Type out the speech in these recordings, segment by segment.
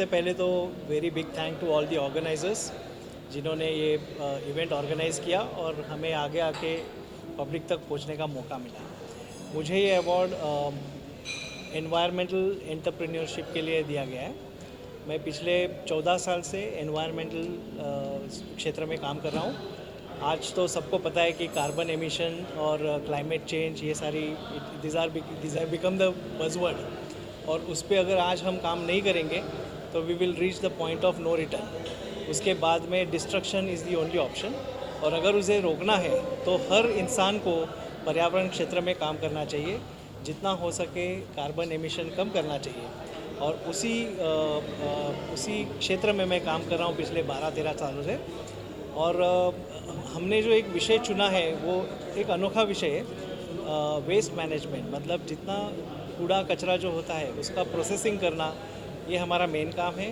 सबसे पहले तो very big thank to all the organisers जिन्होंने ये इवेंट ऑर्गेनाइज़ किया और हमें आगे आके पब्लिक तक पहुंचने का मौका मिला। मुझे ये अवार्ड एनवायरमेंटल एंटरप्रेन्योरशिप के लिए दिया गया है। मैं पिछले 14 साल से एनवायरमेंटल क्षेत्र में काम कर रहा हूँ। आज तो सबको पता है कि कार्बन एमिशन और क्लाइमेट चेंज ये सारी this are become the buzzword, और उस पर अगर आज हम काम नहीं करेंगे तो we will reach the point of no return. उसके बाद में destruction is the only option, और अगर उसे रोकना है तो हर इंसान को पर्यावरण क्षेत्र में काम करना चाहिए, जितना हो सके कार्बन एमिशन कम करना चाहिए। और उसी क्षेत्र में मैं काम कर रहा हूँ पिछले 12-13 सालों से। और हमने जो एक विषय चुना है वो एक अनोखा विषय है, वेस्ट मैनेजमेंट। मतलब जितना कूड़ा कचरा जो होता है उसका प्रोसेसिंग करना, ये हमारा मेन काम है।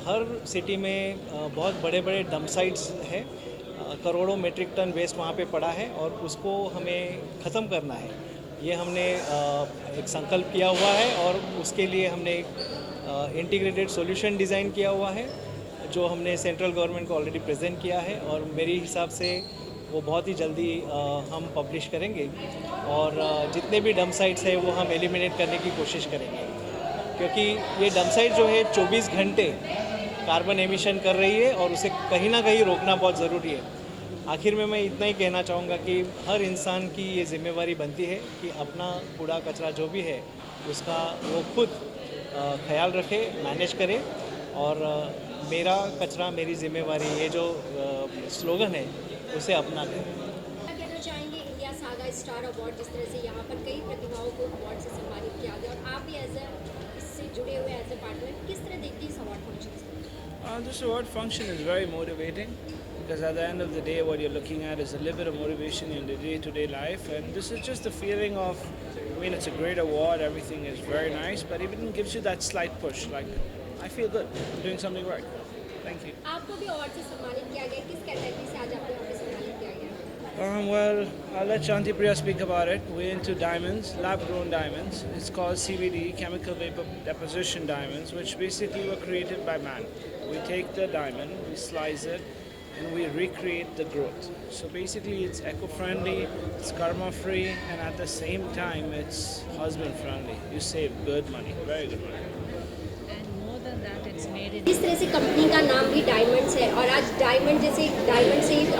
हर सिटी में बहुत बड़े बड़े डंप साइट्स है, करोड़ों मेट्रिक टन वेस्ट वहाँ पे पड़ा है और उसको हमें ख़त्म करना है। ये हमने एक संकल्प किया हुआ है और उसके लिए हमने एक इंटीग्रेटेड सॉल्यूशन डिज़ाइन किया हुआ है जो हमने सेंट्रल गवर्नमेंट को ऑलरेडी प्रेजेंट किया है, और मेरे हिसाब से वो बहुत ही जल्दी हम पब्लिश करेंगे। और जितने भी डंप साइट्स है वो हम एलिमिनेट करने की कोशिश करेंगे, क्योंकि ये डंप साइट जो है 24 घंटे कार्बन एमिशन कर रही है और उसे कहीं ना कहीं रोकना बहुत ज़रूरी है। आखिर में मैं इतना ही कहना चाहूँगा कि हर इंसान की ये जिम्मेवारी बनती है कि अपना कूड़ा कचरा जो भी है उसका वो खुद ख्याल रखे, मैनेज करे। और मेरा कचरा मेरी जिम्मेवारी, ये जो स्लोगन है उसे अपना लें। क्या कहना चाहेंगे इंडिया सागा स्टार अवार्ड, जिस तरह से यहाँ पर कई प्रतिभाओं को अवार्ड से सम्मानित किया गया और आप भी एज ए इससे जुड़े हुए एज ए पार्टनर, किस तरह देखते हैं इस अवार्ड फंक्शन से? This award function is very motivating because at the end of the day, what you're looking at is a little bit of motivation in the day-to-day life, and this is just the feeling of, I mean, it's a great award, everything is very nice, but it even gives you that slight push, like, I feel good, I'm doing something right. Thank you. आपको भी award से सम्मानित किया गया, किस category से आज आपको यहाँ पे सम्मानित किया गया? Well, I'll let Shanti Priya speak about it. We're into diamonds, lab-grown diamonds. It's called CVD, chemical vapor deposition diamonds, which basically were created by man. We take the diamond, we slice it, and we recreate the growth. So basically, it's eco-friendly, it's karma-free, and at the same time, it's husband-friendly. You save good money, very good money. And more than that, it's made in जिस तरह से company का नाम भी diamonds है और आज diamond से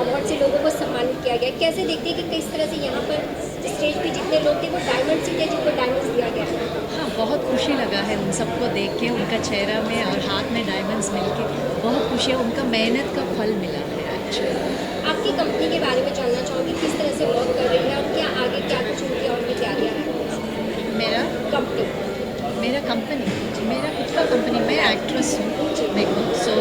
अवार्ड से लोगों को सम्मानित किया गया, कैसे देखते हैं कि किस तरह से यहाँ पर स्टेज पे जितने लोग थे वो डायमंड से थे जिनको डायमंड्स दिया गया? हाँ, बहुत खुशी लगा है उन सबको देख के, उनका चेहरा में और हाथ में डायमंड्स मिलके बहुत खुशी है, उनका मेहनत का फल मिला है एक्चुअली। आपकी कंपनी के बारे में जानना चाहूँगी, किस तरह से वर्क कर रही है और क्या आगे क्या कुछ उनकी और भी तैयारियाँ हैं? मेरा कंपनी, मेरा खुद का कंपनी, मैं एक्ट्रेस हूँ मेरे को। सो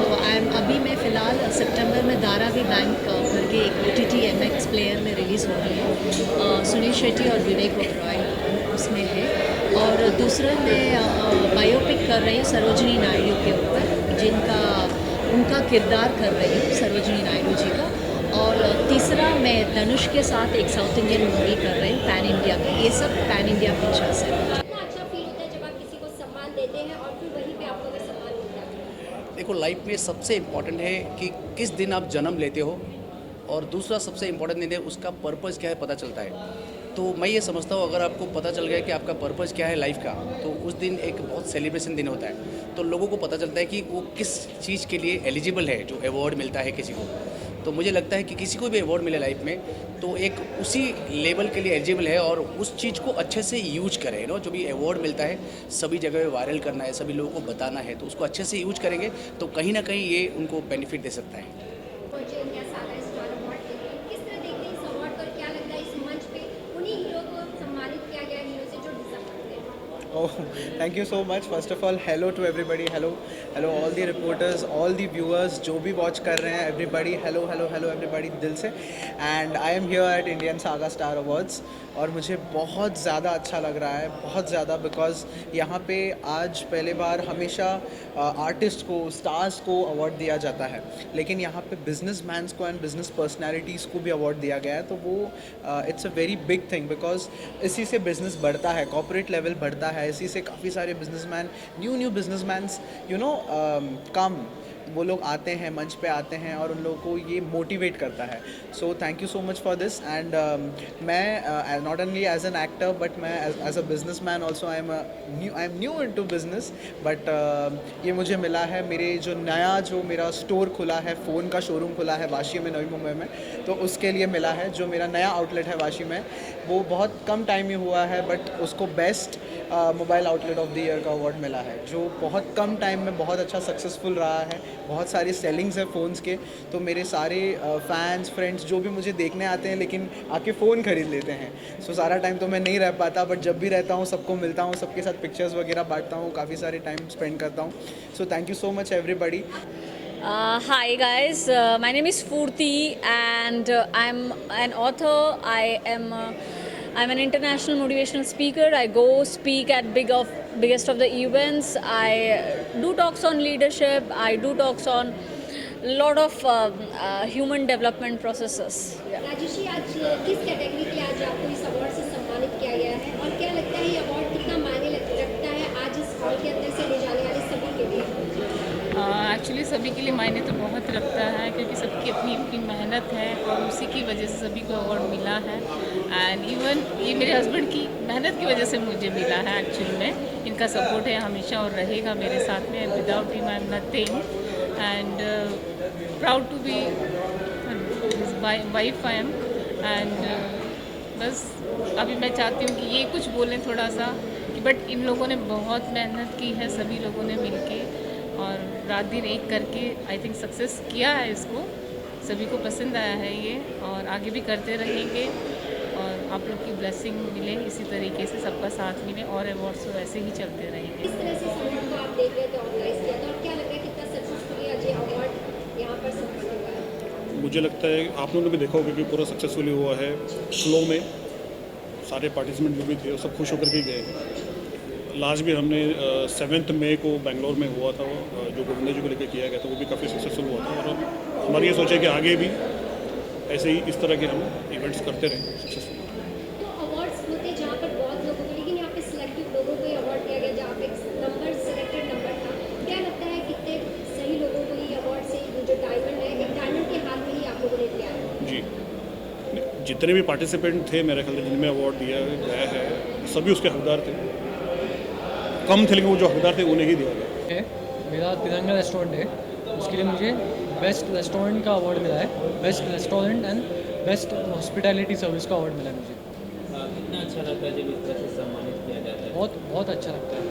अभी मैं फ़िलहाल सितंबर में धारावी बैंक करके एक OTT MX प्लेयर में रिलीज़ हो रही है, सुनील शेट्टी और विवेक ओबरॉय उसमें है। और दूसरा मैं बायोपिक कर रही हूँ सरोजिनी नायडू के ऊपर, उनका किरदार कर रही हूँ सरोजिनी नायडू जी का। और तीसरा मैं धनुष के साथ एक साउथ इंडियन मूवी कर रही हूँ पैन इंडिया की। ये सब पैन इंडिया पिक्चर्स है। कितना अच्छा फील होता है जब आप किसी को सम्मान देते हैं और फिर वहीं पे आपको भी सम्मान मिलता है? देखो, लाइफ में सबसे इम्पॉर्टेंट है कि किस दिन आप जन्म लेते हो, और दूसरा सबसे इम्पॉर्टेंट दिन है उसका पर्पज़ क्या है पता चलता है। तो मैं ये समझता हूँ अगर आपको पता चल गया कि आपका पर्पज़ क्या है लाइफ का, तो उस दिन एक बहुत सेलिब्रेशन दिन होता है। तो लोगों को पता चलता है कि वो किस चीज़ के लिए एलिजिबल है, जो अवार्ड मिलता है किसी को। तो मुझे लगता है कि किसी को भी अवार्ड मिले लाइफ में तो एक उसी लेवल के लिए एलिजिबल है, और उस चीज़ को अच्छे से यूज करें। जो भी अवार्ड मिलता है सभी जगह वायरल करना है, सभी लोगों को बताना है, तो उसको अच्छे से यूज करेंगे तो कहीं ना कहीं ये उनको बेनिफिट दे सकता है। पहुंचे इंडिया सागा स्टार अवार्ड के लिए, किस तरह देखते हैं इस अवार्ड पर? क्या लगता है इस मंच पे उन्हीं हीरो को सम्मानित किया गया, हीरो से जो डिजर्व करते हैं? Oh, thank you so much. First of all, hello to everybody. Hello all the reporters, all the viewers जो भी watch कर रहे हैं, everybody, hello everybody दिल से। And I am here at Indian Saga Star Awards और मुझे बहुत ज़्यादा अच्छा लग रहा है, बहुत ज़्यादा, बिकॉज यहाँ पे आज पहले बार हमेशा आर्टिस्ट को, स्टार्स को अवार्ड दिया जाता है, लेकिन यहाँ पे बिजनेसमैन्स को एंड बिजनेस पर्सनैलिटीज़ को भी अवार्ड दिया गया है। तो वो it's a very big thing, because इसी से बिजनेस बढ़ता है, कॉर्पोरेट लेवल बढ़ता है, इसी से काफ़ी सारे बिजनेसमैन, न्यू बिजनेसमैन्स कम वो लोग आते हैं, मंच पे आते हैं और उन लोगों को ये मोटिवेट करता है. So thank you so much for this. And मैं not only as an actor but मैं as a business man also I am new in to business. But ये मुझे मिला है मेरे जो मेरा स्टोर खुला है, फ़ोन का शोरूम खुला है वाशी में, नवी मुंबई में, तो उसके लिए मिला है. जो मेरा नया आउटलेट है वाशी में, वो बहुत कम टाइम में हुआ है बट उसको best mobile outlet of the year का अवार्ड मिला है, जो बहुत कम टाइम में बहुत अच्छा सक्सेसफुल रहा है. बहुत सारी सेलिंग्स है फ़ोन्स के, तो मेरे सारे फैंस फ्रेंड्स जो भी मुझे देखने आते हैं लेकिन आके फ़ोन ख़रीद लेते हैं. सो सारा टाइम तो मैं नहीं रह पाता, बट जब भी रहता हूँ सबको मिलता हूँ, सबके साथ पिक्चर्स वगैरह बांटता हूँ, काफ़ी सारे टाइम स्पेंड करता हूँ. सो thank you so much everybody. Hi guys, my name is Furti and I'm an author. I'm an international motivational speaker. I go speak at biggest of the events. I do talks on leadership. I do talks on lot of human development processes. Yeah. Rajesh ji, आज किस category के लिए आज आपको इस award से सम्मानित किया गया है और क्या लगता है ये अवार्ड कितना मायने रखता है आज इस हॉल के अंदर से ले जाने वाले सभी के लिए? एक्चुअली सभी के लिए मायने तो बहुत रखता है, क्योंकि सबकी अपनी अपनी मेहनत है और उसी की वजह से सभी को अवार्ड मिला है. एंड इवन ये मेरे हस्बैंड की मेहनत की वजह से मुझे मिला है. एक्चुअली में इनका सपोर्ट है हमेशा और रहेगा मेरे साथ में. Without him I am nothing. And proud to be wife I am. And बस अभी मैं चाहती हूँ कि ये कुछ बोलें थोड़ा सा, बट इन लोगों ने बहुत मेहनत की है, सभी लोगों ने मिलके और रात दिन एक करके आई थिंक सक्सेस किया है इसको. सभी को पसंद आया है ये और आगे भी करते रहेंगे और आप लोग की ब्लेसिंग मिले, इसी तरीके से सबका साथ मिले और अवार्ड्स वैसे ही चलते रहेंगे. किस तरह से सम्मान को आप देख रहे थे, ऑर्गेनाइज किया था और क्या लग रहा है कितना सक्सेसफुली आज ये अवार्ड यहाँ पर सम्पन्न हुआ है? मुझे लगता है आप लोगों ने भी देखा होगा कि पूरा सक्सेसफुली हुआ है. फ्लो में सारे पार्टिसिपेंट जो भी थे वो सब खुश होकर के गए हैं. लास्ट भी हमने 7 मई को बेंगलोर में हुआ था, जो गोविंदा जी को लेकर किया गया था, वो भी काफ़ी सक्सेसफुल हुआ था. और हमारी ये सोचे कि आगे भी ऐसे ही इस तरह के हम इवेंट्स करते रहें सक्सेसफुल. तो अवार्ड्स होते हैं जहाँ पर बहुत लोगों को, लेकिन यहाँ पे सिलेक्टिव लोगों को अवार्ड दिया गया जहाँ पे नंबर सिलेक्टेड नंबर था. क्या लगता है कितने सही लोगों को ये अवार्ड से जो डायमंड है, एक डायमंड के हाथ में ही आप लोगों ने दिया है? जी, जितने भी पार्टिसिपेंट थे मेरे ख्याल से जिनमें अवार्ड दिया गया है सभी उसके हकदार थे. कम थे लेकिन वो जो हकदार थे उन्हें ही दिया गया. मेरा तिरंगा रेस्टोरेंट है, उसके लिए मुझे बेस्ट रेस्टोरेंट का अवार्ड मिला है. Best restaurant and best hospitality service का अवार्ड मिला है मुझे. कितना अच्छा लगता है जब इस तरह से सम्मानित किया जाता है? बहुत बहुत अच्छा लगता है.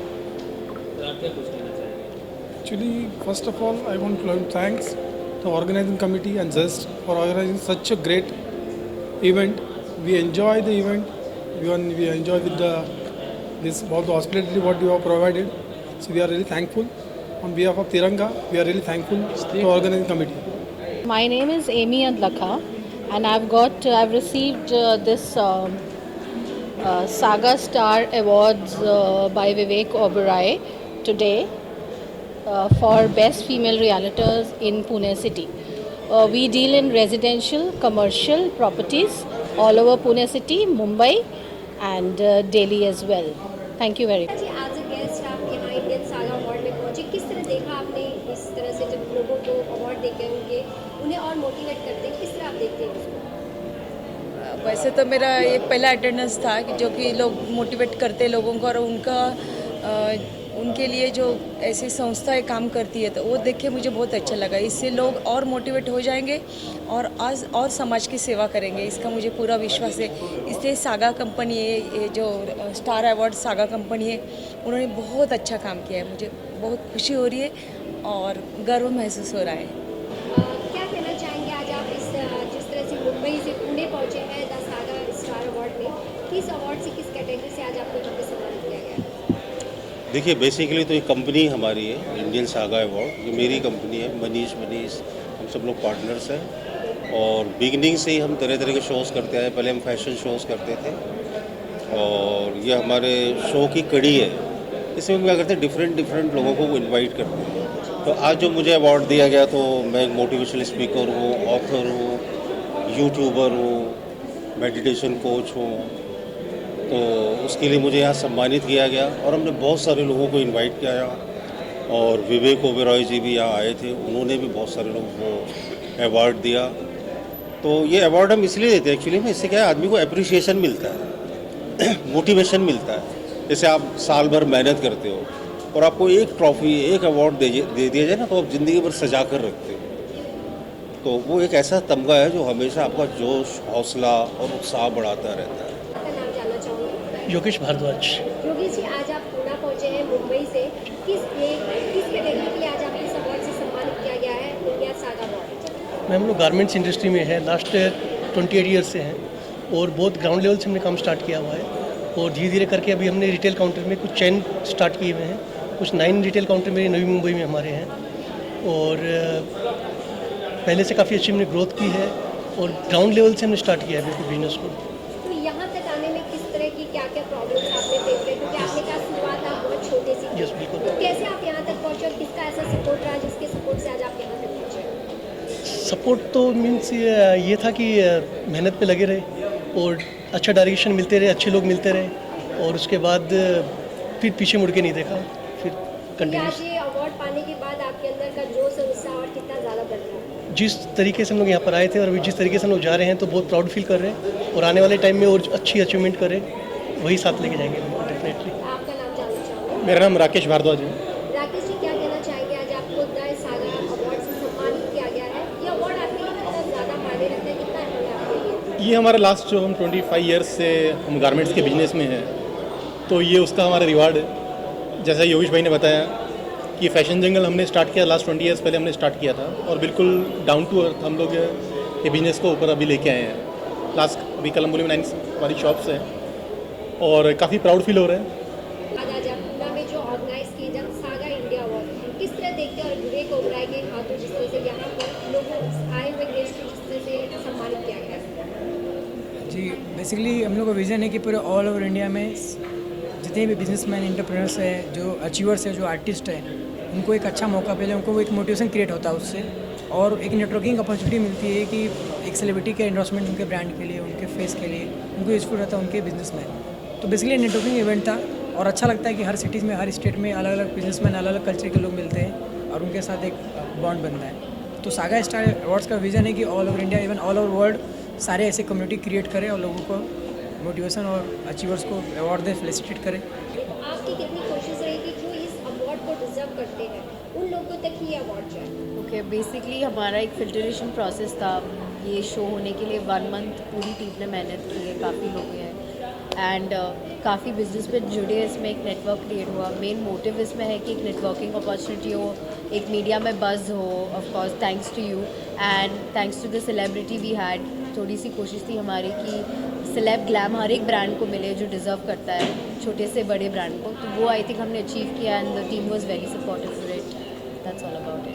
तो आप क्या कुछ कहना चाहेंगे? Actually, first of all, I want to thanks the organizing committee and Zest for organizing such a great event. We enjoy the event. We enjoy with this all the hospitality what you have provided. So we are really thankful. On behalf of Tiranga, we are really thankful to organizing committee. My name is Amy Adlakha, and I've received this Saga Star Awards by Vivek Oberoi today for Best Female Realtors in Pune City. We deal in residential, commercial properties all over Pune City, Mumbai, and Delhi as well. Thank you very much. जी, आज guest आप यहाँ Indian saga award में पहुँचे, किस तरह देखा आपने इस तरह से जब लोगों को अवार्ड देकर उन्हें और मोटिवेट करते हैं, किस तरह आप देखते हैं उसको? वैसे तो मेरा ये पहला अटेंडेंस था कि जो कि लोग मोटिवेट करते लोगों को और उनके लिए जो ऐसी संस्थाएं काम करती है तो वो देख के मुझे बहुत अच्छा लगा. इससे लोग और मोटिवेट हो जाएंगे और आज और समाज की सेवा करेंगे, इसका मुझे पूरा विश्वास है. इसलिए सागा कंपनी है, ये जो स्टार अवार्ड सागा कंपनी है, उन्होंने बहुत अच्छा काम किया है. मुझे बहुत खुशी हो रही है और गर्व महसूस हो रहा है. क्या कहना चाहेंगे आज आप जिस तरह से मुंबई से पुणे पहुँचे हैं द सागा स्टार अवार्ड में, किस अवार्ड से किस कैटेगरी से आज आपको यहाँ पे सम्मानित किया गया? देखिए, बेसिकली तो ये कंपनी हमारी है इंडियन सागा अवार्ड, ये मेरी कंपनी है. मनीष हम सब लोग पार्टनर्स हैं और बिगनिंग से ही हम तरह तरह के शोज़ करते आए. पहले हम फैशन शोज़ करते थे और ये हमारे शो की कड़ी है. इसमें हम क्या करते हैं, डिफरेंट लोगों को इनवाइट करते हैं. तो आज जो मुझे अवार्ड दिया गया, तो मैं एक मोटिवेशनल स्पीकर हूँ, ऑथर हूँ, यूट्यूबर हूँ, मेडिटेशन कोच हूँ. तो उसके लिए मुझे यहाँ सम्मानित किया गया और हमने बहुत सारे लोगों को इनवाइट किया और विवेक ओबेरॉय जी भी यहाँ आए थे, उन्होंने भी बहुत सारे लोगों को अवार्ड दिया। तो ये अवार्ड हम इसलिए देते हैं एक्चुअली में, इससे क्या है आदमी को अप्रिसिएशन मिलता है, मोटिवेशन मिलता है। जैसे आप साल भर मेहनत करते हो और आपको एक ट्रॉफी, एक अवार्ड दे दिया जाए ना, तो आप ज़िंदगी भर सजा कर रखते हो। तो वो एक ऐसा तमगा है जो हमेशा आपका जोश, हौसला और उत्साह बढ़ाता रहता है। आपका नाम जानना चाहूँगी। योगेश भारद्वाज। योगेश जी, आज आप पूना पहुँचे हैं मुंबई से, किस कैटेगरी के लिए आज आपको इस अवार्ड से सम्मानित किया गया है, इंडिया सागा अवार्ड? मैं हम लोग गारमेंट्स इंडस्ट्री में है, लास्ट 28 ईयर्स से हैं और बहुत ग्राउंड लेवल से हमने काम स्टार्ट किया हुआ है और धीरे धीरे करके अभी हमने रिटेल काउंटर में कुछ चेन स्टार्ट किए हुए हैं, कुछ 9 रिटेल काउंटर मेरे नवी मुंबई में हमारे हैं और पहले से काफ़ी अच्छी हमने ग्रोथ की है और ग्राउंड लेवल से हमने स्टार्ट किया है बिल्कुल बिजनेस को। तो यहाँ तक आने में किस तरह की क्या क्या प्रॉब्लम्स आपने फेस किए, क्योंकि आपने कहा शुरुआत आप बहुत छोटे से यस बिल्कुल। तो कैसे आप यहाँ तक पहुँचे और किसका ऐसा सपोर्ट रहा जिसके सपोर्ट से आज आप यहाँ तक पहुँचे? सपोर्ट तो मीन्स ये था कि मेहनत पे लगे रहे और अच्छा डायरेक्शन मिलते रहे, अच्छे लोग मिलते रहे और उसके बाद फिर पीछे मुड़ के नहीं देखा, फिर कंटिन्यूस। आज ये अवार्ड पाने के बाद आपके अंदर का जोश और उत्साह और कितना ज़्यादा बढ़ रहा है? जिस तरीके से हम लोग यहाँ पर आए थे और अभी जिस तरीके से हम लोग जा रहे हैं तो बहुत प्राउड फील कर रहे हैं और आने वाले टाइम में और अच्छी अचीवमेंट करें, वही साथ लेके जाएंगे डेफिनेटली। आपका नाम जानना चाहूँगी। मेरा नाम राकेश भारद्वाज है। राकेश जी, क्या कहना चाहेंगे, आज आपको द सागा अवार्ड से सम्मानित किया गया है, ये अवार्ड आपके लिए कितना ज़्यादा मायने रखता है, कितना अहम है आपके लिए? ये हमारा लास्ट जो हम 25 ईयर्स से हम गारमेंट्स के बिजनेस में हैं, तो ये उसका हमारा रिवार्ड है। जैसा योगेश भाई ने बताया कि फैशन जंगल हमने स्टार्ट किया लास्ट 20 ईयर्स पहले हमने स्टार्ट किया था और बिल्कुल डाउन टू अर्थ हम लोग ये बिज़नेस को ऊपर अभी लेके आए हैं। लास्ट अभी कलम्बोली में 9 हमारी शॉप्स हैं और काफ़ी प्राउड फील हो रहा है। आज आप पूना में जो ऑर्गेनाइज किए जब सागा इंडिया अवार्ड किस तरह देखते हैं और विवेक ओबराय के हाथों जिस तरह से यहाँ पर लोगों आए हुए गेस्ट को जिस तरह से सम्मानित किया गया है? जी, बेसिकली हम लोग का विज़न है कि पूरे ऑल ओवर इंडिया में जितने भी बिजनेसमैन, एंटरप्रेन्योर्स है, जो अचीवर्स है, जो आर्टिस्ट है, उनको एक अच्छा मौका मिले, उनको एक मोटिवेशन क्रिएट होता है उससे और एक नेटवर्किंग अपॉर्चुनिटी मिलती है कि एक सेलिब्रिटी के एंडोर्समेंट उनके ब्रांड के लिए, उनके फेस के लिए उनको यूजफुल रहता है उनके बिजनेस में। तो बेसिकली नेटवर्किंग इवेंट था और अच्छा लगता है कि हर सिटीज़ में, हर स्टेट में अलग अलग बिजनेसमैन, अलग अलग कल्चर के लोग मिलते हैं और उनके साथ एक बॉन्ड बनता है। तो सागा स्टार अवार्ड्स का विज़न है कि all over India, even all over world सारे ऐसे कम्युनिटी क्रिएट करें और लोगों को मोटिवेशन और अचीवर्स को अवार्ड दें, फेलिसिटेट करें। आपकी कितनी कोशिश रहेगी जो इस अवार्ड को डिजर्व करते हैं उन लोगों तक ही ये अवार्ड जाए? ओके, बेसिकली हमारा एक फिल्टरेशन प्रोसेस था। ये शो होने के लिए 1 मंथ पूरी टीम ने मेहनत की है, काफ़ी लोग हैं एंड काफ़ी बिजनेस में जुड़े, इसमें एक नेटवर्क क्रिएट हुआ। मेन मोटिव इसमें है कि एक नेटवर्किंग अपॉर्चुनिटी हो, एक मीडिया में बज़ हो, of course thanks to you and thanks to the celebrity we had. थोड़ी सी कोशिश थी हमारी कि सेलेब ग्लैम हर एक ब्रांड को मिले जो डिज़र्व करता है, छोटे से बड़े ब्रांड को। तो वो आई थिंक हमने अचीव किया and the team was very supportive for it. That's all about it.